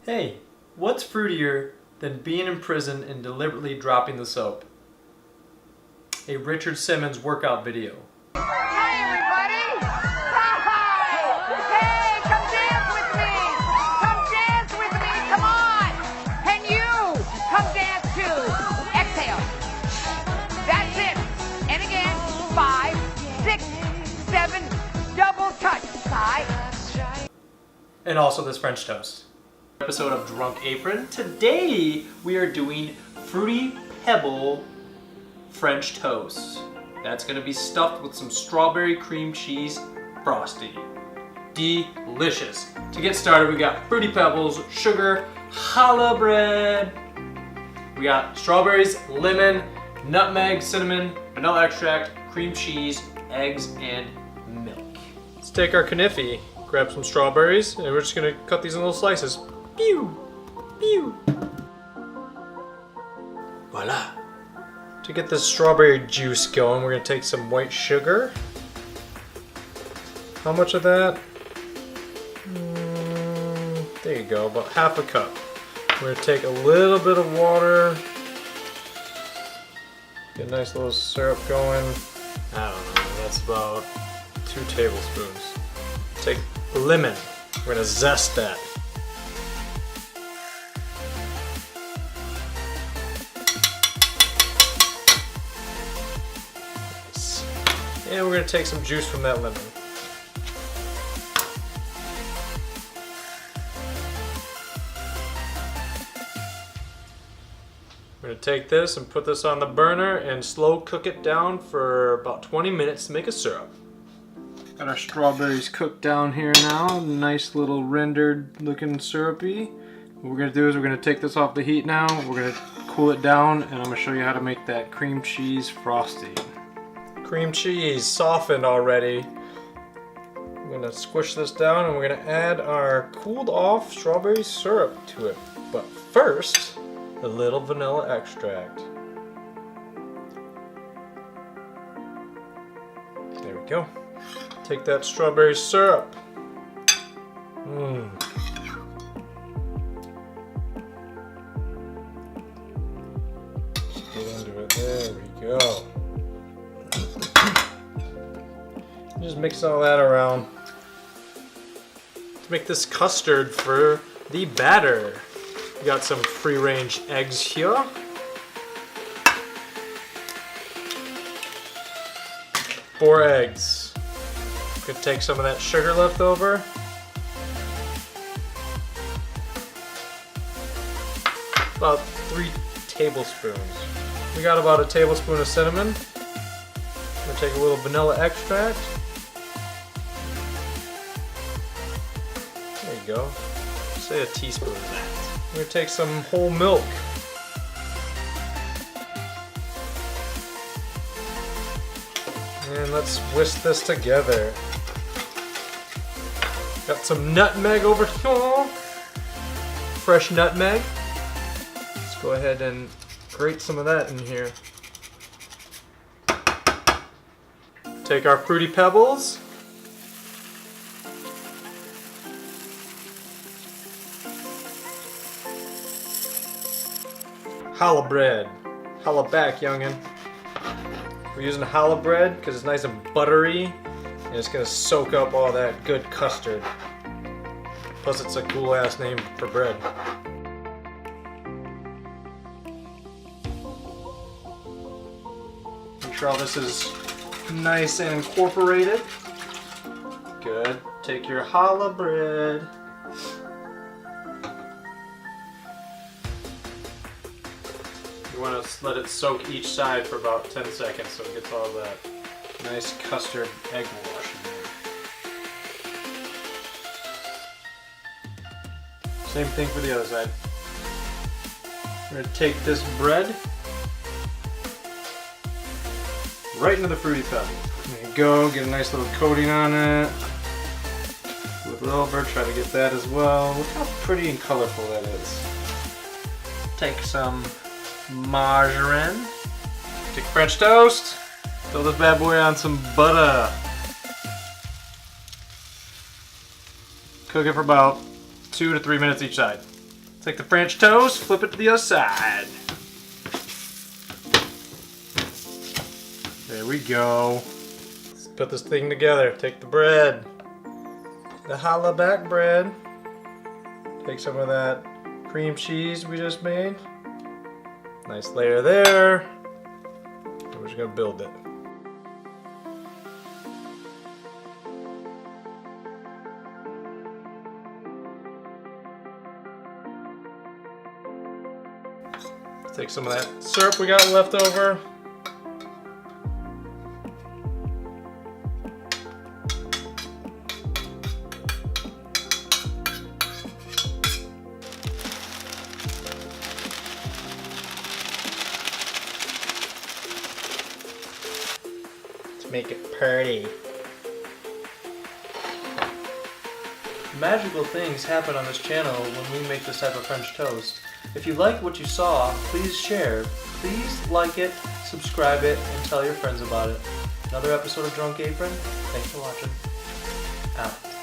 Hey, what's fruitier than being in prison and deliberately dropping the soap? A Richard Simmons workout video. Hi, everybody! Hi! Hey, come dance with me! Come dance with me! Come on! And you, come dance too! Exhale. That's it. And again, 5, 6, 7, double touch. Side. And also this French toast. Episode of Drunk Apron. Today we are doing Fruity Pebble French toast. That's gonna be stuffed with some strawberry cream cheese frosting. Delicious. To get started, we got Fruity Pebbles, sugar, challah bread. We got strawberries, lemon, nutmeg, cinnamon, vanilla extract, cream cheese, eggs, and milk. Let's take our kniffy, grab some strawberries, and we're just gonna cut these in little slices. Pew! Pew! Voila! To get this strawberry juice going, we're going to take some white sugar. How much of that? There you go, about half a cup. We're going to take a little bit of water. Get a nice little syrup going. I don't know, that's about 2 tablespoons. Take lemon. We're going to zest that. And we're going to take some juice from that lemon. We're going to take this and put this on the burner and slow cook it down for about 20 minutes to make a syrup. Got our strawberries cooked down here now. Nice little rendered looking syrupy. What we're going to do is we're going to take this off the heat now. We're going to cool it down and I'm going to show you how to make that cream cheese frosting. Cream cheese softened already. I'm gonna squish this down and we're gonna add our cooled off strawberry syrup to it. But first, a little vanilla extract. There we go. Take that strawberry syrup. Get into it. There we go. Just mix all that around to make this custard for the batter. We got some free-range eggs here. Four eggs. Could take some of that sugar left over. About 3 tablespoons. We got about a tablespoon of cinnamon. I'm gonna take a little vanilla extract. There you go. Say a teaspoon of that. I'm gonna take some whole milk. And let's whisk this together. Got some nutmeg over here. Fresh nutmeg. Let's go ahead and grate some of that in here. Take our Fruity Pebbles. Challah bread. Challah back, youngin'. We're using challah bread because it's nice and buttery and it's gonna soak up all that good custard. Plus it's a cool ass name for bread. Make sure all this is nice and incorporated. Good. Take your challah bread. You want to let it soak each side for about 10 seconds so it gets all that nice custard egg wash in there. Same thing for the other side. We're going to take this bread right into the Fruity Pebble. There you go, get a nice little coating on it. Flip it over, try to get that as well. Look how pretty and colorful that is. Take some margarine. Take French toast. Fill this bad boy on some butter. Cook it for about 2 to 3 minutes each side. Take the French toast, flip it to the other side. There we go. Let's put this thing together. Take the bread, the challah back bread. Take some of that cream cheese we just made. Nice layer there. And we're just gonna build it. Take some of that syrup we got left over. Let's make it pretty. Magical things happen on this channel when we make this type of French toast. If you like what you saw, please share. Please like it, subscribe it, and tell your friends about it. Another episode of Drunk Apron. Thanks for watching. Out.